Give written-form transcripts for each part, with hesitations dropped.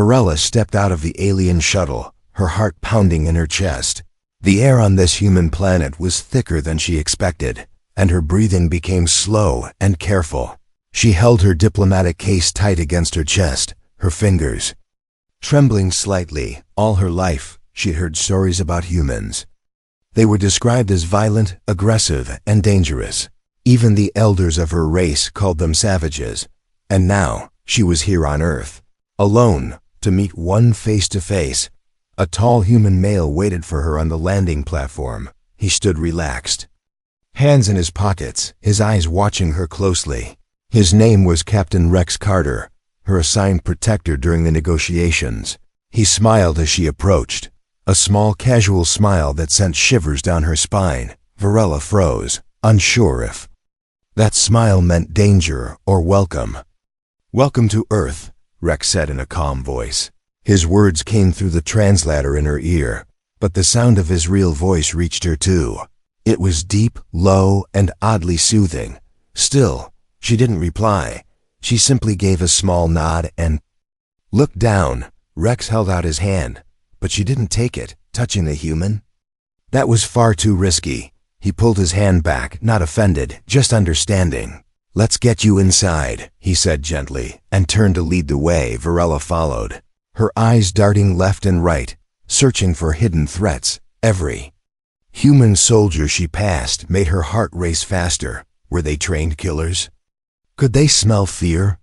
Varela stepped out of the alien shuttle, her heart pounding in her chest. The air on this human planet was thicker than she expected, and her breathing became slow and careful. She held her diplomatic case tight against her chest, her fingers trembling slightly. All her life, she'd heard stories about humans. They were described as violent, aggressive, and dangerous. Even the elders of her race called them savages. And now, she was here on Earth, alone, to meet one face to face. A tall human male waited for her on the landing platform. He stood relaxed, hands in his pockets, his eyes watching her closely. His name was Captain Rex Carter, her assigned protector during the negotiations. He smiled as she approached, a small casual smile that sent shivers down her spine. Varela froze, unsure if that smile meant danger or welcome. "Welcome to Earth," Rex said in a calm voice. His words came through the translator in her ear, but the sound of his real voice reached her too. It was deep, low, and oddly soothing. Still, she didn't reply. She simply gave a small nod and looked down. Rex held out his hand, but she didn't take it, touching the human. That was far too risky. He pulled his hand back, not offended, just understanding. "Let's get you inside," he said gently, and turned to lead the way. Varela followed, her eyes darting left and right, searching for hidden threats. Every human soldier she passed made her heart race faster. Were they trained killers? Could they smell fear?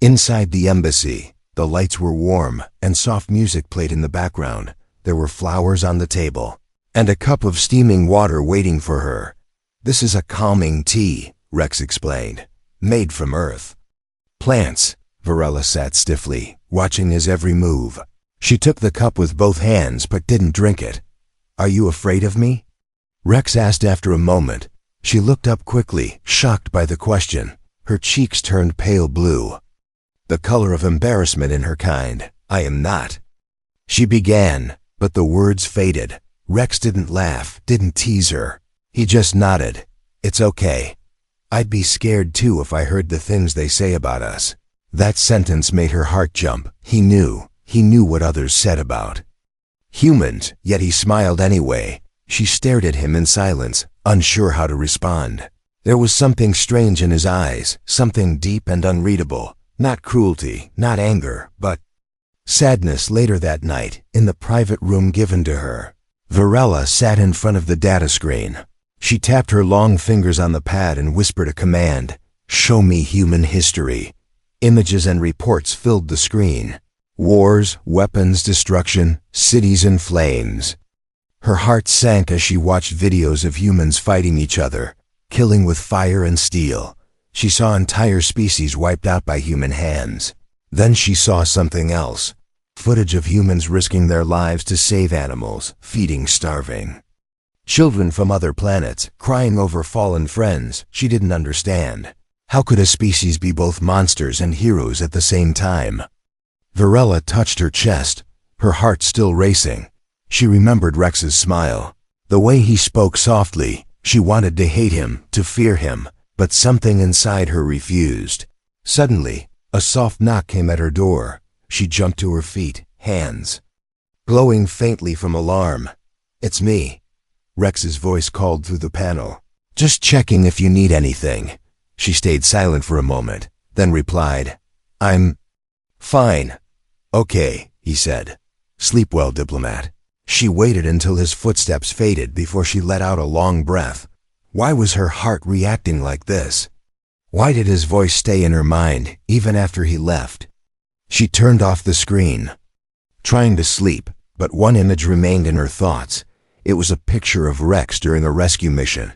Inside the embassy, the lights were warm, and soft music played in the background. There were flowers on the table, and a cup of steaming water waiting for her. "This is a calming tea," Rex explained, "made from Earth plants." Varela sat stiffly, watching his every move. She took the cup with both hands but didn't drink it. "Are you afraid of me?" Rex asked after a moment. She looked up quickly, shocked by the question. Her cheeks turned pale blue, the color of embarrassment in her kind. "I am not," she began, but the words faded. Rex didn't laugh, didn't tease her. He just nodded. "It's okay. I'd be scared too if I heard the things they say about us." That sentence made her heart jump. He knew what others said about humans, yet he smiled anyway. She stared at him in silence, unsure how to respond. There was something strange in his eyes, something deep and unreadable. Not cruelty, not anger, but sadness. Later that night, in the private room given to her, Varela sat in front of the data screen. She tapped her long fingers on the pad and whispered a command. "Show me human history." Images and reports filled the screen. Wars, weapons, destruction, cities in flames. Her heart sank as she watched videos of humans fighting each other, killing with fire and steel. She saw entire species wiped out by human hands. Then she saw something else. Footage of humans risking their lives to save animals, feeding starving children from other planets, crying over fallen friends. She didn't understand. How could a species be both monsters and heroes at the same time? Varela touched her chest, her heart still racing. She remembered Rex's smile, the way he spoke softly. She wanted to hate him, to fear him, but something inside her refused. Suddenly, a soft knock came at her door. She jumped to her feet, hands glowing faintly from alarm. "It's me," Rex's voice called through the panel. "Just checking if you need anything." She stayed silent for a moment, then replied, "I'm fine." "Okay," he said. "Sleep well, diplomat." She waited until his footsteps faded before she let out a long breath. Why was her heart reacting like this? Why did his voice stay in her mind, even after he left? She turned off the screen, trying to sleep, but one image remained in her thoughts. It was a picture of Rex during a rescue mission.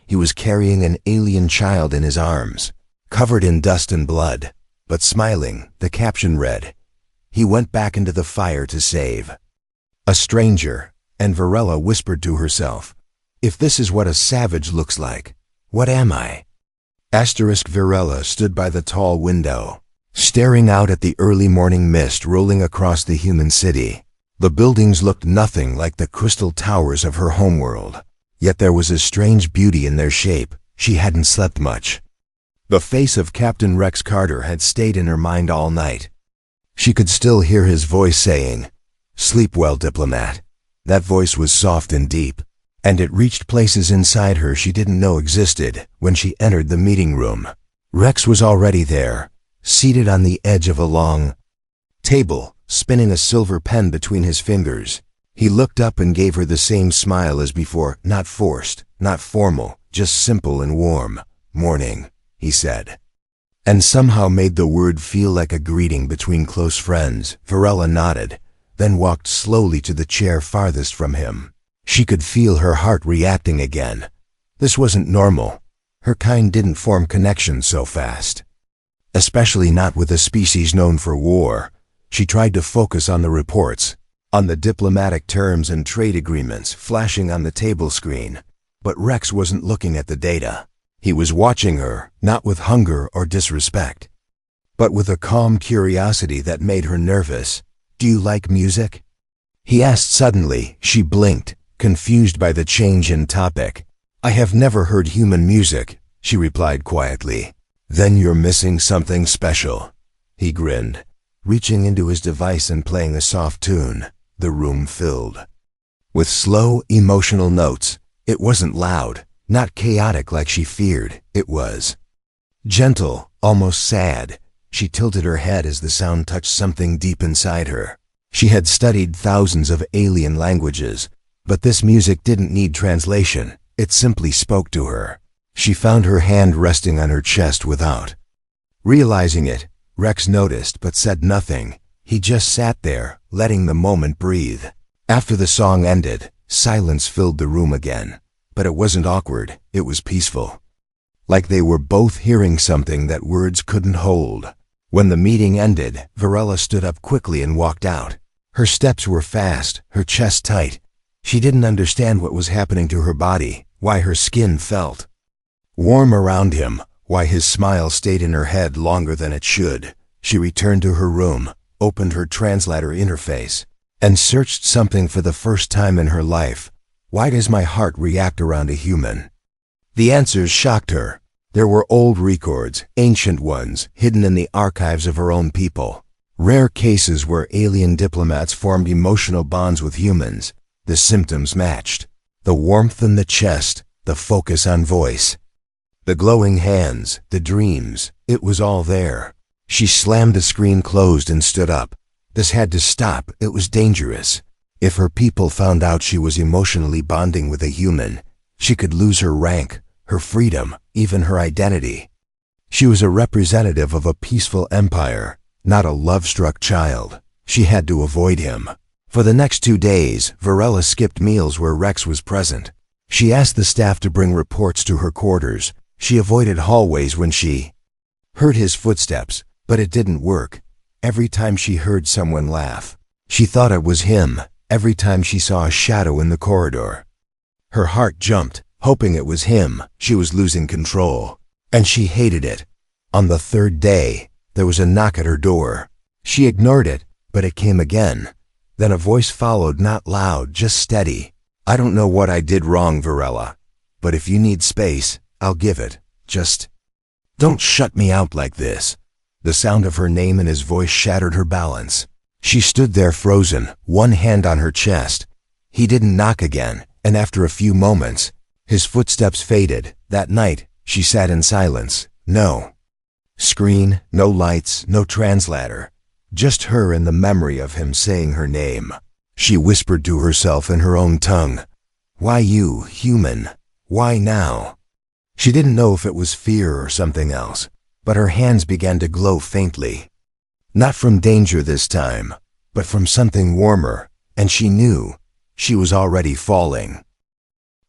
He was carrying an alien child in his arms, covered in dust and blood, but smiling. The caption read, "He went back into the fire to save a stranger," and Varela whispered to herself, "If this is what a savage looks like, what am I?" Varela stood by the tall window, staring out at the early morning mist rolling across the human city. The buildings looked nothing like the crystal towers of her homeworld, yet there was a strange beauty in their shape. She hadn't slept much. The face of Captain Rex Carter had stayed in her mind all night. She could still hear his voice saying, "Sleep well, diplomat." That voice was soft and deep, and it reached places inside her she didn't know existed. When she entered the meeting room, Rex was already there, seated on the edge of a long table, spinning a silver pen between his fingers. He looked up and gave her the same smile as before, not forced, not formal, just simple and warm. "Morning," he said, and somehow made the word feel like a greeting between close friends. Varela nodded, then walked slowly to the chair farthest from him. She could feel her heart reacting again. This wasn't normal. Her kind didn't form connections so fast, especially not with a species known for war. She tried to focus on the reports, on the diplomatic terms and trade agreements flashing on the table screen. But Rex wasn't looking at the data. He was watching her, not with hunger or disrespect, but with a calm curiosity that made her nervous. "Do you like music?" he asked suddenly. She blinked, confused by the change in topic. "I have never heard human music," she replied quietly. "Then you're missing something special." He grinned, reaching into his device and playing a soft tune. The room filled with slow, emotional notes. It wasn't loud, not chaotic like she feared. It was gentle, almost sad. She tilted her head as the sound touched something deep inside her. She had studied thousands of alien languages, but this music didn't need translation. It simply spoke to her. She found her hand resting on her chest without realizing it. Rex noticed but said nothing. He just sat there, letting the moment breathe. After the song ended, silence filled the room again. But it wasn't awkward, it was peaceful. Like they were both hearing something that words couldn't hold. When the meeting ended, Varela stood up quickly and walked out. Her steps were fast, her chest tight. She didn't understand what was happening to her body, why her skin felt warm around him, why his smile stayed in her head longer than it should. She returned to her room, opened her translator interface, and searched something for the first time in her life. Why does my heart react around a human? The answers shocked her. There were old records, ancient ones, hidden in the archives of her own people. Rare cases where alien diplomats formed emotional bonds with humans. The symptoms matched. The warmth in the chest, the focus on voice, the glowing hands, the dreams. It was all there. She slammed the screen closed and stood up. This had to stop. It was dangerous. If her people found out she was emotionally bonding with a human, she could lose her rank, her freedom, even her identity. She was a representative of a peaceful empire, not a love-struck child. She had to avoid him. For the next 2 days, Varela skipped meals where Rex was present. She asked the staff to bring reports to her quarters. She avoided hallways when she heard his footsteps, but it didn't work. Every time she heard someone laugh, she thought it was him. Every time she saw a shadow in the corridor, her heart jumped, hoping it was him. She was losing control, and she hated it. On the 3rd day, there was a knock at her door. She ignored it, but it came again. Then a voice followed, not loud, just steady. "I don't know what I did wrong, Varela, but if you need space, I'll give it. Just don't shut me out like this." The sound of her name and his voice shattered her balance. She stood there frozen, one hand on her chest. He didn't knock again, and after a few moments, his footsteps faded. That night, she sat in silence. No screen, no lights, no translator. Just her and the memory of him saying her name. She whispered to herself in her own tongue, "Why you, human? Why now?" She didn't know if it was fear or something else, but her hands began to glow faintly. Not from danger this time, but from something warmer, and she knew she was already falling.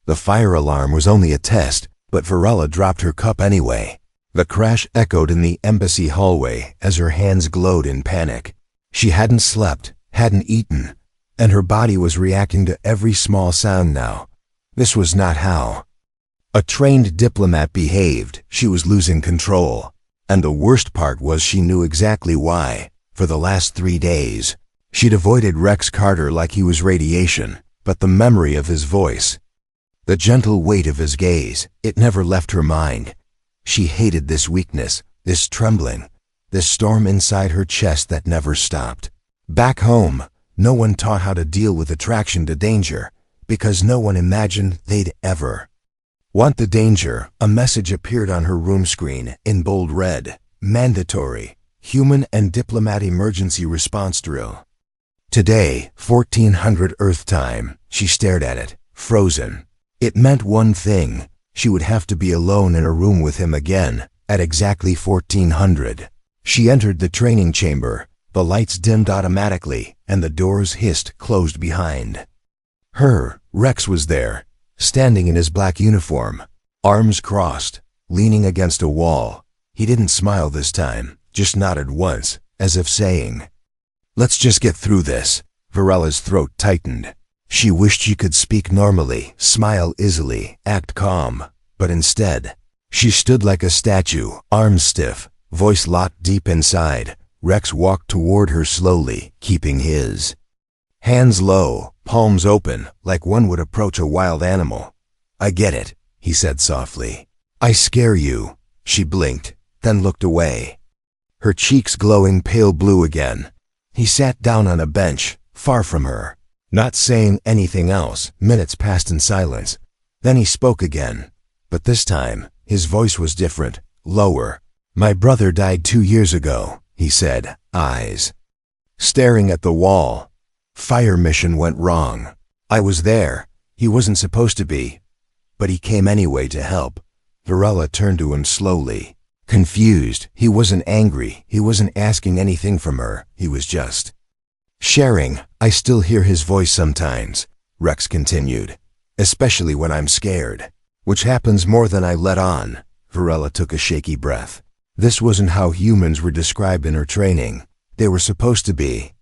The fire alarm was only a test, but Varela dropped her cup anyway. The crash echoed in the embassy hallway as her hands glowed in panic. She hadn't slept, hadn't eaten, and her body was reacting to every small sound now. This was not how a trained diplomat behaved. She was losing control. And the worst part was she knew exactly why. For the last 3 days, she'd avoided Rex Carter like he was radiation, but the memory of his voice, the gentle weight of his gaze, it never left her mind. She hated this weakness, this trembling, this storm inside her chest that never stopped. Back home, no one taught how to deal with attraction to danger, because no one imagined they'd ever want the danger. A message appeared on her room screen in bold red. Mandatory. Human and diplomat emergency response drill. Today, 1400 Earth time. She stared at it, frozen. It meant one thing. She would have to be alone in a room with him again, at exactly 1400. She entered the training chamber. The lights dimmed automatically, and the doors hissed closed behind her. Rex was there, standing in his black uniform, arms crossed, leaning against a wall. He didn't smile this time, just nodded once, as if saying, "Let's just get through this." Verella's throat tightened. She wished she could speak normally, smile easily, act calm, but instead, she stood like a statue, arms stiff, voice locked deep inside. Rex walked toward her slowly, keeping his hands low, palms open, like one would approach a wild animal. "I get it," he said softly. "I scare you." She blinked, then looked away, her cheeks glowing pale blue again. He sat down on a bench, far from her, not saying anything else. Minutes passed in silence. Then he spoke again, but this time, his voice was different, lower. "My brother died 2 years ago," he said, eyes staring at the wall. "Fire mission went wrong. I was there. He wasn't supposed to be, but he came anyway to help." Verella turned to him slowly, confused. He wasn't angry. He wasn't asking anything from her. He was just sharing. "I still hear his voice sometimes," Rex continued, "especially when I'm scared, which happens more than I let on." Verella took a shaky breath. This wasn't how humans were described in her training. They were supposed to be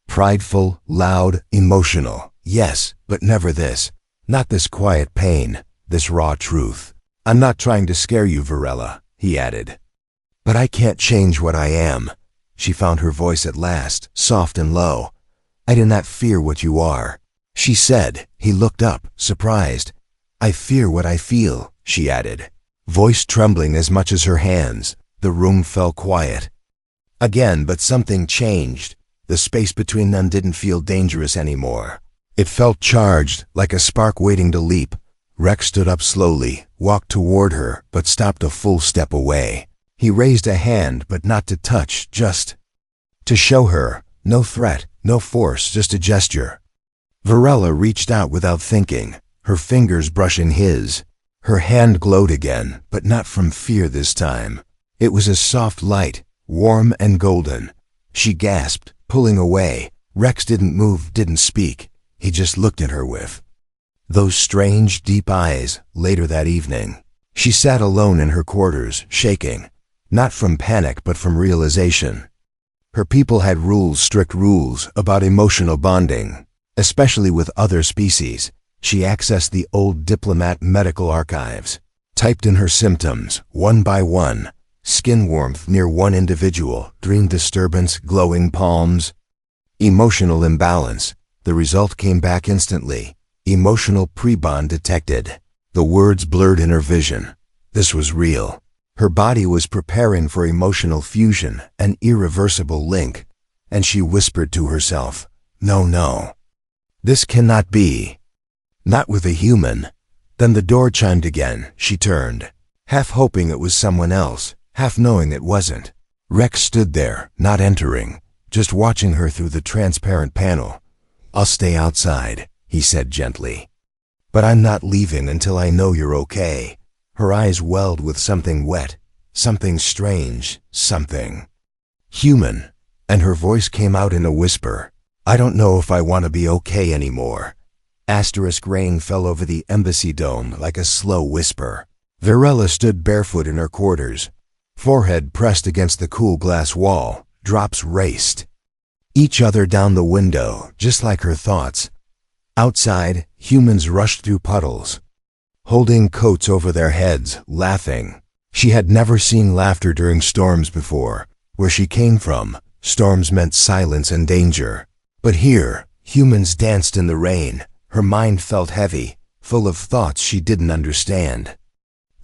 prideful, loud, emotional. Yes, but never this. Not this quiet pain, this raw truth. "I'm not trying to scare you, Verella," he added. "But I can't change what I am." She found her voice at last, soft and low. "I do not fear what you are," she said. He looked up, surprised. "I fear what I feel," she added, voice trembling as much as her hands. The room fell quiet again, but something changed. The space between them didn't feel dangerous anymore. It felt charged, like a spark waiting to leap. Rex stood up slowly, walked toward her, but stopped a full step away. He raised a hand, but not to touch, just to show her. No threat, no force, just a gesture. Verella reached out without thinking, her fingers brushing his. Her hand glowed again, but not from fear this time. It was a soft light, warm and golden. She gasped, pulling away. Rex didn't move, didn't speak. He just looked at her with those strange, deep eyes. Later that evening, she sat alone in her quarters, shaking, not from panic but from realization. Her people had rules, strict rules, about emotional bonding, especially with other species. She accessed the old diplomat medical archives, typed in her symptoms, one by one. Skin warmth near one individual, dream disturbance, glowing palms. Emotional imbalance. The result came back instantly. Emotional pre-bond detected. The words blurred in her vision. This was real. Her body was preparing for emotional fusion, an irreversible link. And she whispered to herself, "No, no. This cannot be. Not with a human." Then the door chimed again. She turned, half hoping it was someone else, half knowing it wasn't. Rex stood there, not entering, just watching her through the transparent panel. "I'll stay outside," he said gently. "But I'm not leaving until I know you're okay." Her eyes welled with something wet, something strange, something human, and her voice came out in a whisper. "I don't know if I want to be okay anymore." Asterisk rain fell over the embassy dome like a slow whisper. Verella stood barefoot in her quarters, forehead pressed against the cool glass wall. Drops raced each other down the window, just like her thoughts. Outside, humans rushed through puddles, holding coats over their heads, laughing. She had never seen laughter during storms before. Where she came from, storms meant silence and danger. But here, humans danced in the rain. Her mind felt heavy, full of thoughts she didn't understand.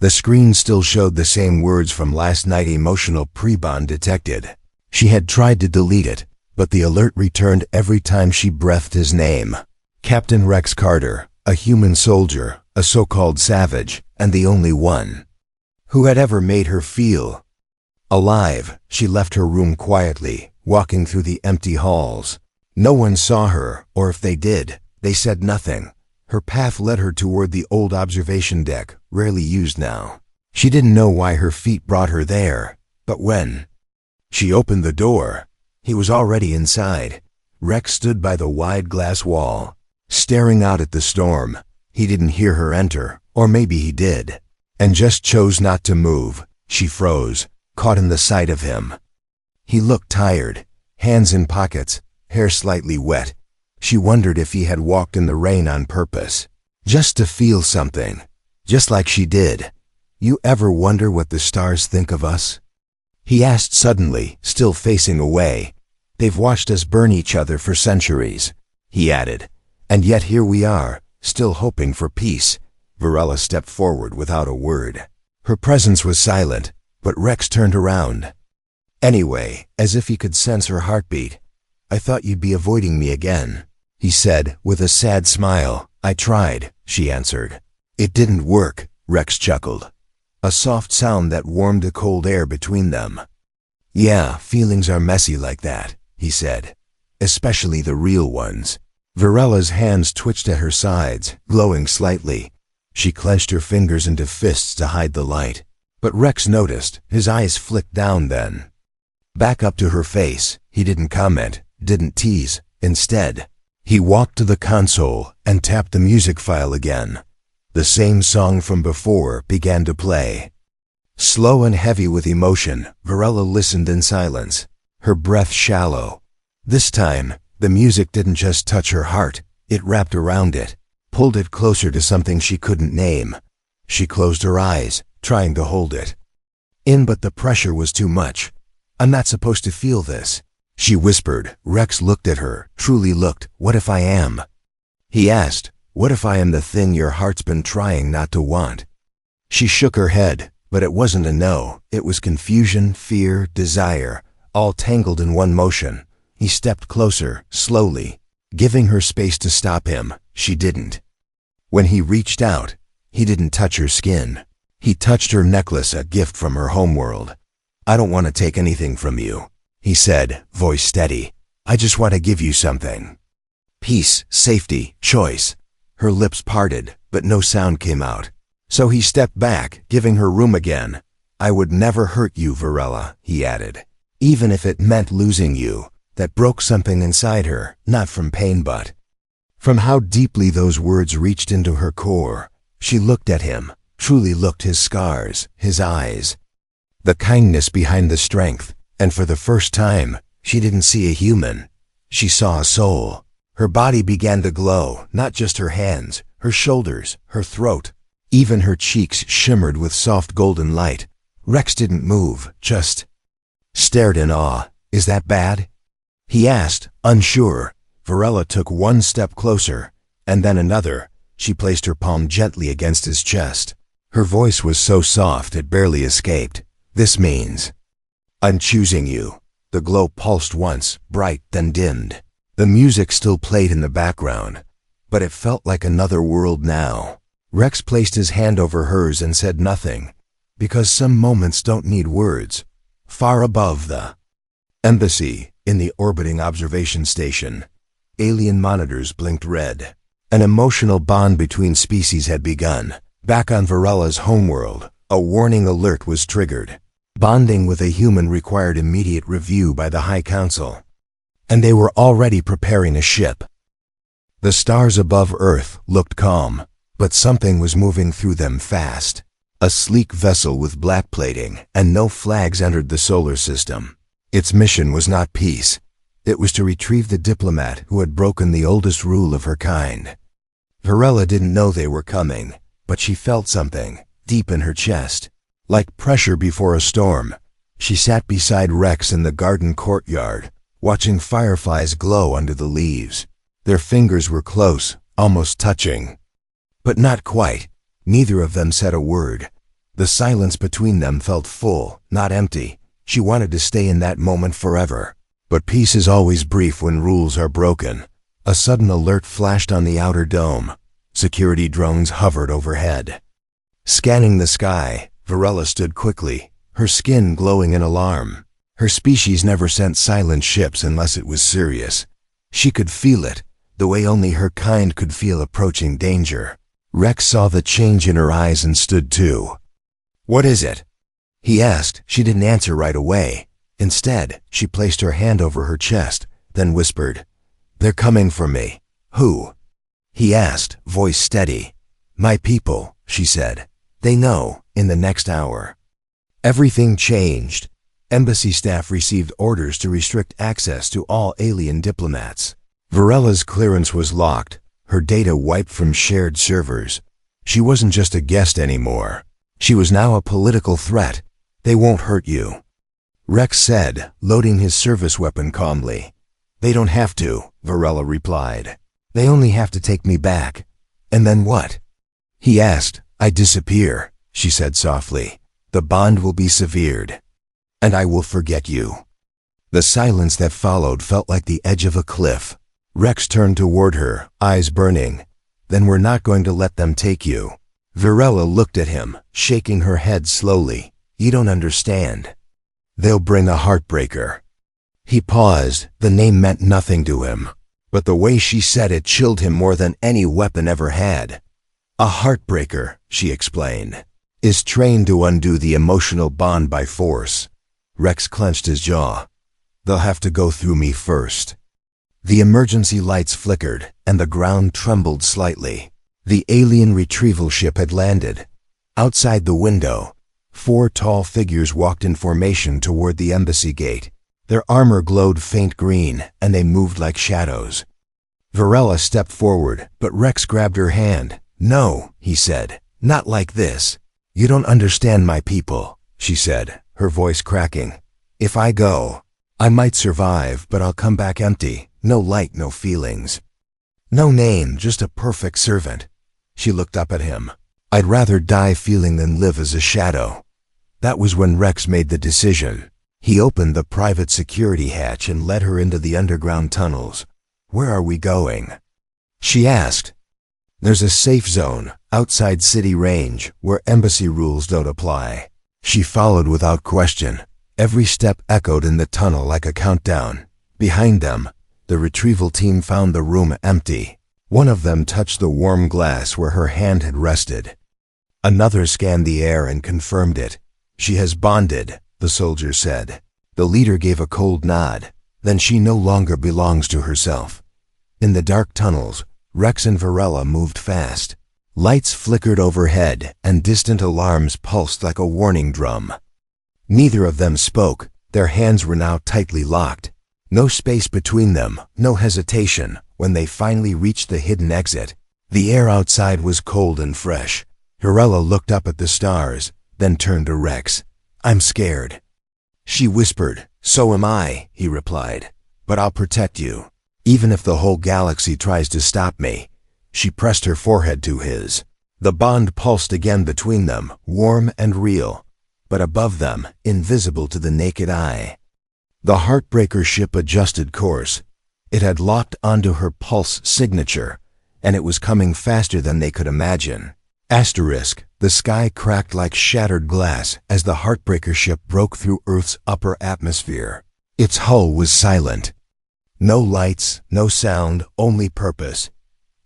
The screen still showed the same words from last night: emotional pre-bond detected. She had tried to delete it, but the alert returned every time she breathed his name. Captain Rex Carter, a human soldier, a so-called savage, and the only one who had ever made her feel alive. She left her room quietly, walking through the empty halls. No one saw her, or if they did, they said nothing. Her path led her toward the old observation deck, rarely used now. She didn't know why her feet brought her there, but when she opened the door, he was already inside. Rex stood by the wide glass wall, staring out at the storm. He didn't hear her enter, or maybe he did, and just chose not to move. She froze, caught in the sight of him. He looked tired, hands in pockets, hair slightly wet. She wondered if he had walked in the rain on purpose, just to feel something, just like she did. You ever wonder what the stars think of us? He asked suddenly, still facing away. They've watched us burn each other for centuries, he added, and yet here we are, still hoping for peace. Varela stepped forward without a word. Her presence was silent, but Rex turned around. Anyway, as if he could sense her heartbeat. I thought you'd be avoiding me again, he said with a sad smile. I tried, she answered. It didn't work, Rex chuckled. A soft sound that warmed the cold air between them. Yeah, feelings are messy like that, he said. Especially the real ones. Varela's hands twitched at her sides, glowing slightly. She clenched her fingers into fists to hide the light. But Rex noticed. His eyes flicked down then back up to her face. He didn't comment, didn't tease. Instead, he walked to the console and tapped the music file again. The same song from before began to play. Slow and heavy with emotion, Varela listened in silence, her breath shallow. This time, the music didn't just touch her heart, it wrapped around it, pulled it closer to something she couldn't name. She closed her eyes, trying to hold it in, but the pressure was too much. I'm not supposed to feel this, she whispered. Rex looked at her, truly looked. What if I am? He asked. What if I am the thing your heart's been trying not to want? She shook her head, but it wasn't a no. It was confusion, fear, desire, all tangled in one motion. He stepped closer, slowly, giving her space to stop him. She didn't. When he reached out, he didn't touch her skin. He touched her necklace, a gift from her homeworld. I don't want to take anything from you, he said, voice steady. I just want to give you something. Peace, safety, choice. Her lips parted, but no sound came out. So he stepped back, giving her room again. I would never hurt you, Varela, he added. Even if it meant losing you. That broke something inside her, not from pain but from how deeply those words reached into her core. She looked at him, truly looked, his scars, his eyes, the kindness behind the strength, and for the first time, she didn't see a human. She saw a soul. Her body began to glow, not just her hands, her shoulders, her throat. Even her cheeks shimmered with soft golden light. Rex didn't move, just stared in awe. Is that bad? He asked, unsure. Varela took one step closer, and then another. She placed her palm gently against his chest. Her voice was so soft it barely escaped. This means I'm choosing you. The glow pulsed once, bright, then dimmed. The music still played in the background, but it felt like another world now. Rex placed his hand over hers and said nothing, because some moments don't need words. Far above the embassy, in the orbiting observation station, alien monitors blinked red. An emotional bond between species had begun. Back on Varela's homeworld, a warning alert was triggered. Bonding with a human required immediate review by the High Council, and they were already preparing a ship. The stars above Earth looked calm, but something was moving through them fast. A sleek vessel with black plating and no flags entered the solar system. Its mission was not peace. It was to retrieve the diplomat who had broken the oldest rule of her kind. Varela didn't know they were coming, but she felt something, deep in her chest. Like pressure before a storm. She sat beside Rex in the garden courtyard, watching fireflies glow under the leaves. Their fingers were close, almost touching. But not quite. Neither of them said a word. The silence between them felt full, not empty. She wanted to stay in that moment forever. But peace is always brief when rules are broken. A sudden alert flashed on the outer dome. Security drones hovered overhead. Scanning the sky, Varela stood quickly, her skin glowing in alarm. Her species never sent silent ships unless it was serious. She could feel it, the way only her kind could feel approaching danger. Rex saw the change in her eyes and stood too. "What is it?" he asked. She didn't answer right away. Instead, she placed her hand over her chest, then whispered, "They're coming for me." "Who?" he asked, voice steady. "My people," she said. "They know, in the next hour." Everything changed. Embassy staff received orders to restrict access to all alien diplomats. Varela's clearance was locked, her data wiped from shared servers. She wasn't just a guest anymore. She was now a political threat. "They won't hurt you," Rex said, loading his service weapon calmly. "They don't have to," Varela replied. "They only have to take me back." "And then what?" he asked. "I disappear," she said softly. "The bond will be severed. And I will forget you." The silence that followed felt like the edge of a cliff. Rex turned toward her, eyes burning. "Then we're not going to let them take you." Varela looked at him, shaking her head slowly. "You don't understand. They'll bring a heartbreaker." He paused. The name meant nothing to him, but the way she said it chilled him more than any weapon ever had. "A heartbreaker," she explained, "is trained to undo the emotional bond by force." Rex clenched his jaw. "They'll have to go through me first." The emergency lights flickered, and the ground trembled slightly. The alien retrieval ship had landed. Outside the window, 4 tall figures walked in formation toward the embassy gate. Their armor glowed faint green, and they moved like shadows. Varela stepped forward, but Rex grabbed her hand. "No," he said, "not like this." "You don't understand my people," she said, her voice cracking. "If I go, I might survive, but I'll come back empty. No light, no feelings. No name, just a perfect servant." She looked up at him. "I'd rather die feeling than live as a shadow." That was when Rex made the decision. He opened the private security hatch and led her into the underground tunnels. "Where are we going?" she asked. "There's a safe zone, outside city range, where embassy rules don't apply." She followed without question. Every step echoed in the tunnel like a countdown. Behind them, the retrieval team found the room empty. One of them touched the warm glass where her hand had rested. Another scanned the air and confirmed it. "She has bonded," the soldier said. The leader gave a cold nod. "Then she no longer belongs to herself." In the dark tunnels, Rex and Varela moved fast. Lights flickered overhead, and distant alarms pulsed like a warning drum. Neither of them spoke. Their hands were now tightly locked. No space between them, no hesitation. When they finally reached the hidden exit, the air outside was cold and fresh. Varela looked up at the stars, then turned to Rex. "I'm scared," she whispered. "So am I," he replied. "But I'll protect you, even if the whole galaxy tries to stop me." She pressed her forehead to his. The bond pulsed again between them, warm and real, but above them, invisible to the naked eye. The Heartbreaker ship adjusted course. It had locked onto her pulse signature, and it was coming faster than they could imagine. Asterisk, the sky cracked like shattered glass as the Heartbreaker ship broke through Earth's upper atmosphere. Its hull was silent. No lights, no sound, only purpose.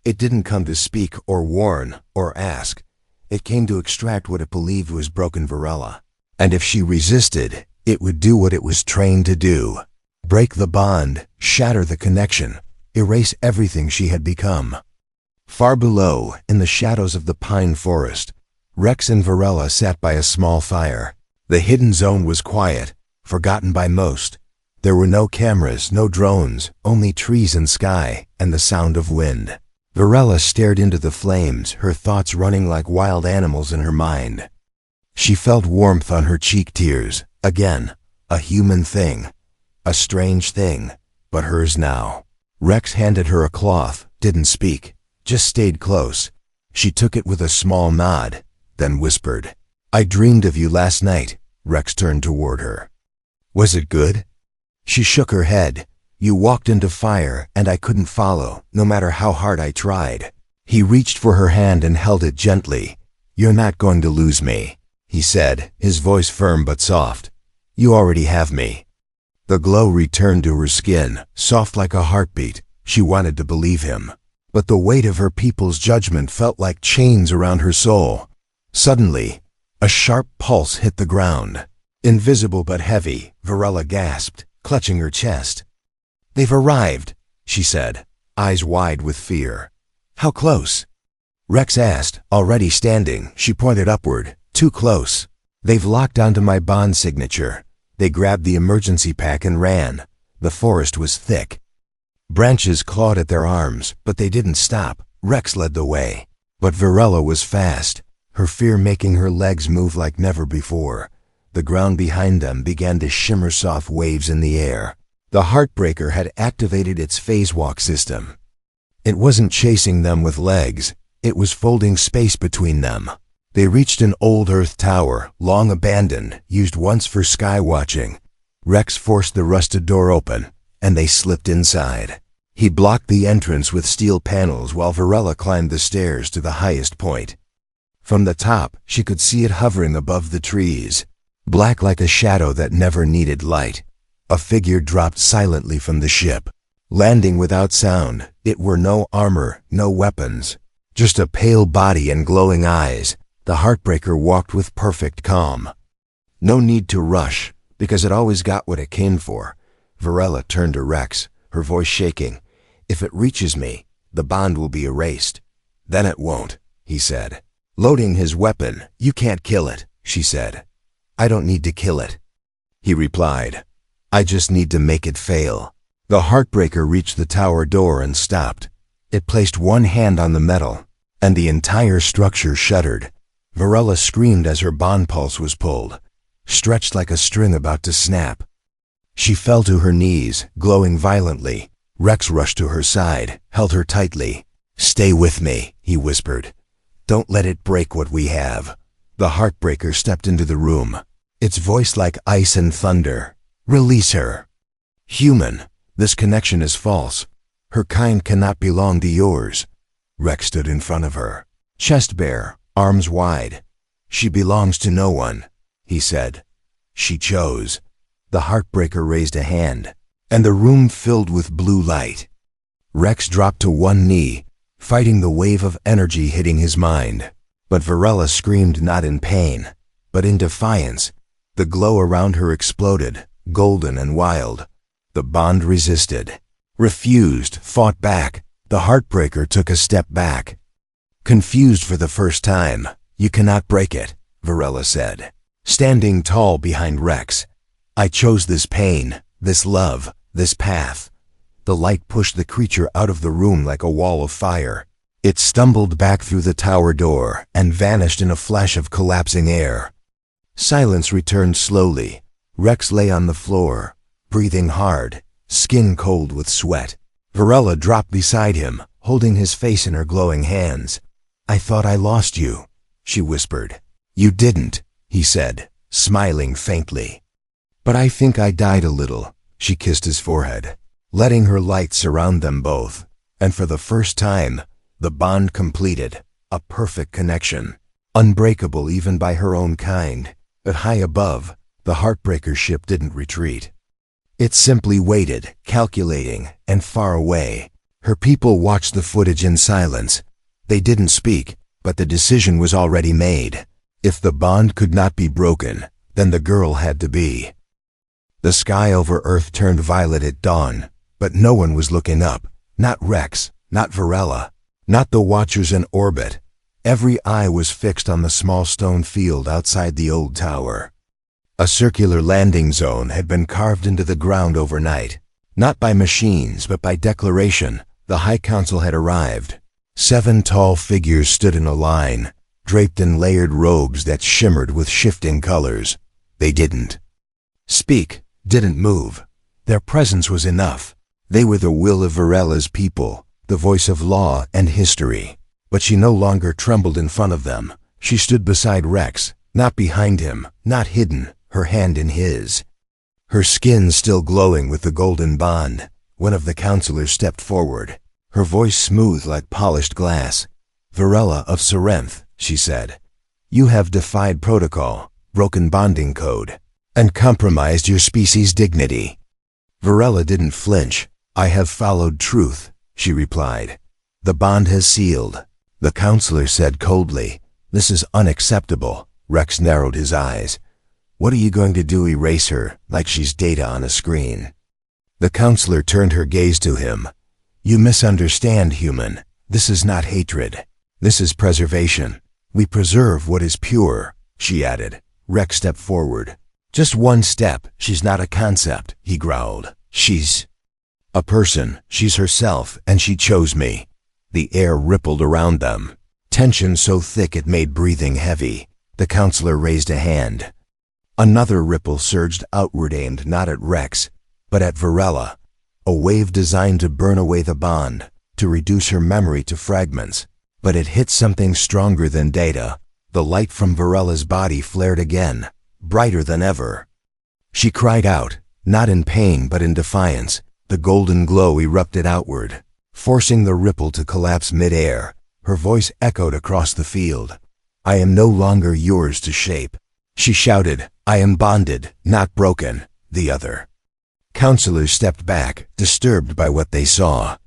It didn't come to speak or warn or ask. It came to extract what it believed was broken Varela. And if she resisted, it would do what it was trained to do. Break the bond, shatter the connection, erase everything she had become. Far below, in the shadows of the pine forest, Rex and Varela sat by a small fire. The hidden zone was quiet, forgotten by most. There were no cameras, no drones, only trees and sky, and the sound of wind. Varela stared into the flames, her thoughts running like wild animals in her mind. She felt warmth on her cheek, tears. Again, a human thing. A strange thing, but hers now. Rex handed her a cloth, didn't speak, just stayed close. She took it with a small nod, then whispered, I dreamed of you last night. Rex turned toward her. Was it good? She shook her head. You walked into fire, and I couldn't follow, no matter how hard I tried. He reached for her hand and held it gently. You're not going to lose me, he said, his voice firm but soft. You already have me. The glow returned to her skin, soft like a heartbeat. She wanted to believe him. But the weight of her people's judgment felt like chains around her soul. Suddenly, a sharp pulse hit the ground. Invisible but heavy, Varela gasped, clutching her chest. They've arrived, she said, eyes wide with fear. How close? Rex asked, already standing. She pointed upward. Too close. They've locked onto my bond signature. They grabbed the emergency pack and ran. The forest was thick. Branches clawed at their arms, but they didn't stop. Rex led the way. But Varela was fast, her fear making her legs move like never before. The ground behind them began to shimmer soft waves in the air. The Heartbreaker had activated its phase walk system. It wasn't chasing them with legs. It was folding space between them. They reached an old Earth tower, long abandoned, used once for sky watching. Rex forced the rusted door open, and they slipped inside. He blocked the entrance with steel panels while Varela climbed the stairs to the highest point. From the top, she could see it hovering above the trees, black like a shadow that never needed light. A figure dropped silently from the ship, landing without sound. It were no armor, no weapons, just a pale body and glowing eyes. The Heartbreaker walked with perfect calm. No need to rush, because it always got what it came for. Varela turned to Rex, her voice shaking. If it reaches me, the bond will be erased. Then it won't, he said. Loading his weapon. You can't kill it, she said. I don't need to kill it, he replied. I just need to make it fail. The Heartbreaker reached the tower door and stopped. It placed one hand on the metal, and the entire structure shuddered. Varela screamed as her bond pulse was pulled, stretched like a string about to snap. She fell to her knees, glowing violently. Rex rushed to her side, held her tightly. Stay with me, he whispered. Don't let it break what we have. The Heartbreaker stepped into the room, its voice like ice and thunder. Release her. Human, this connection is false. Her kind cannot belong to yours. Rex stood in front of her, chest bare, arms wide. She belongs to no one, he said. She chose. The Heartbreaker raised a hand, and the room filled with blue light. Rex dropped to one knee, fighting the wave of energy hitting his mind. But Varela screamed not in pain, but in defiance. The glow around her exploded, golden and wild. The bond resisted, refused, fought back. The Heartbreaker took a step back. Confused for the first time. You cannot break it, Varela said, standing tall behind Rex. I chose this pain, this love, this path. The light pushed the creature out of the room like a wall of fire. It stumbled back through the tower door and vanished in a flash of collapsing air. Silence returned slowly. Rex lay on the floor, breathing hard, skin cold with sweat. Varela dropped beside him, holding his face in her glowing hands. I thought I lost you, she whispered. You didn't, he said, smiling faintly. But I think I died a little. She kissed his forehead, letting her light surround them both. And for the first time, the bond completed, a perfect connection, unbreakable even by her own kind. But high above, the Heartbreaker ship didn't retreat. It simply waited, calculating, and far away. Her people watched the footage in silence. They didn't speak, but the decision was already made. If the bond could not be broken, then the girl had to be. The sky over Earth turned violet at dawn, but no one was looking up. Not Rex, not Varela, not the watchers in orbit. Every eye was fixed on the small stone field outside the old tower. A circular landing zone had been carved into the ground overnight. Not by machines, but by declaration. The High Council had arrived. 7 tall figures stood in a line, draped in layered robes that shimmered with shifting colors. They didn't speak, didn't move. Their presence was enough. They were the will of Varela's people, the voice of law and history. But she no longer trembled in front of them. She stood beside Rex, Not behind him, not hidden, her hand in his. Her skin still glowing with the golden bond. One of the counselors stepped forward, her voice smooth like polished glass. "Varela of Serenth," she said, "you have defied protocol, broken bonding code, and compromised your species' dignity." Varela didn't flinch. "I have followed truth," she replied. "The bond has sealed." The counselor said coldly, "This is unacceptable." Rex narrowed his eyes. "What are you going to do, erase her, like she's data on a screen?" The counselor turned her gaze to him. "You misunderstand, human. This is not hatred. This is preservation. We preserve what is pure," she added. Rex stepped forward. "Just one step. She's not a concept," he growled. "She's a person. She's herself, and she chose me." The air rippled around them, tension so thick it made breathing heavy. The counselor raised a hand. Another ripple surged outward, aimed not at Rex, but at Varela, a wave designed to burn away the bond, to reduce her memory to fragments. But it hit something stronger than data. The light from Varela's body flared again, brighter than ever. She cried out, not in pain but in defiance. The golden glow erupted outward, forcing the ripple to collapse mid-air. Her voice echoed across the field. "I am no longer yours to shape," she shouted. "I am bonded, not broken." The other counselors stepped back, disturbed by what they saw.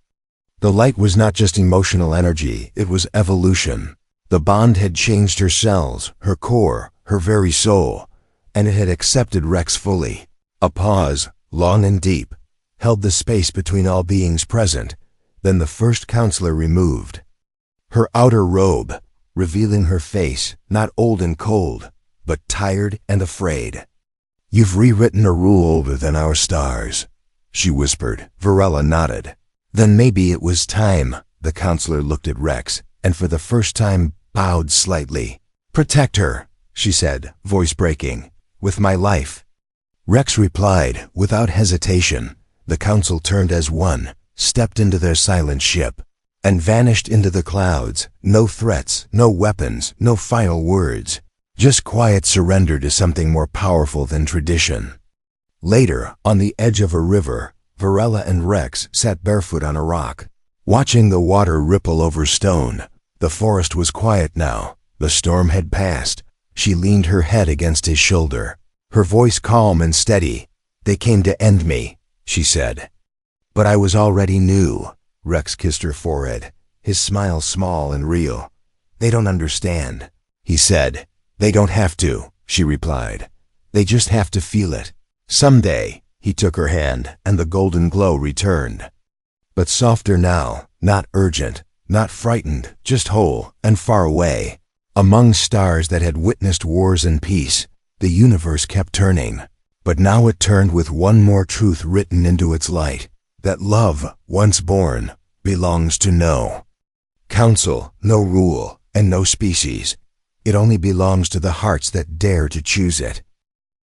The light was not just emotional energy, it was evolution. The bond had changed her cells, her core, her very soul, and it had accepted Rex fully. A pause, long and deep, held the space between all beings present. Then the first counselor removed her outer robe, revealing her face, not old and cold, but tired and afraid. "You've rewritten a rule older than our stars," she whispered. Varela nodded. "Then maybe it was time." The counselor looked at Rex, and for the first time bowed slightly. "Protect her," she said, voice breaking. "With my life." Rex replied, without hesitation. The council turned as one, stepped into their silent ship, and vanished into the clouds. No threats, no weapons, no final words. Just quiet surrender to something more powerful than tradition. Later, on the edge of a river, Varela and Rex sat barefoot on a rock, watching the water ripple over stone. The forest was quiet now. The storm had passed. She leaned her head against his shoulder, her voice calm and steady. "They came to end me," she said. "But I was already new." Rex kissed her forehead, his smile small and real. "They don't understand," he said. "They don't have to," she replied. "They just have to feel it. Someday." He took her hand, and the golden glow returned. But softer now, not urgent, not frightened, just whole and far away. Among stars that had witnessed wars and peace, the universe kept turning. But now it turned with one more truth written into its light, that love, once born, belongs to no council, no rule, and no species. It only belongs to the hearts that dare to choose it.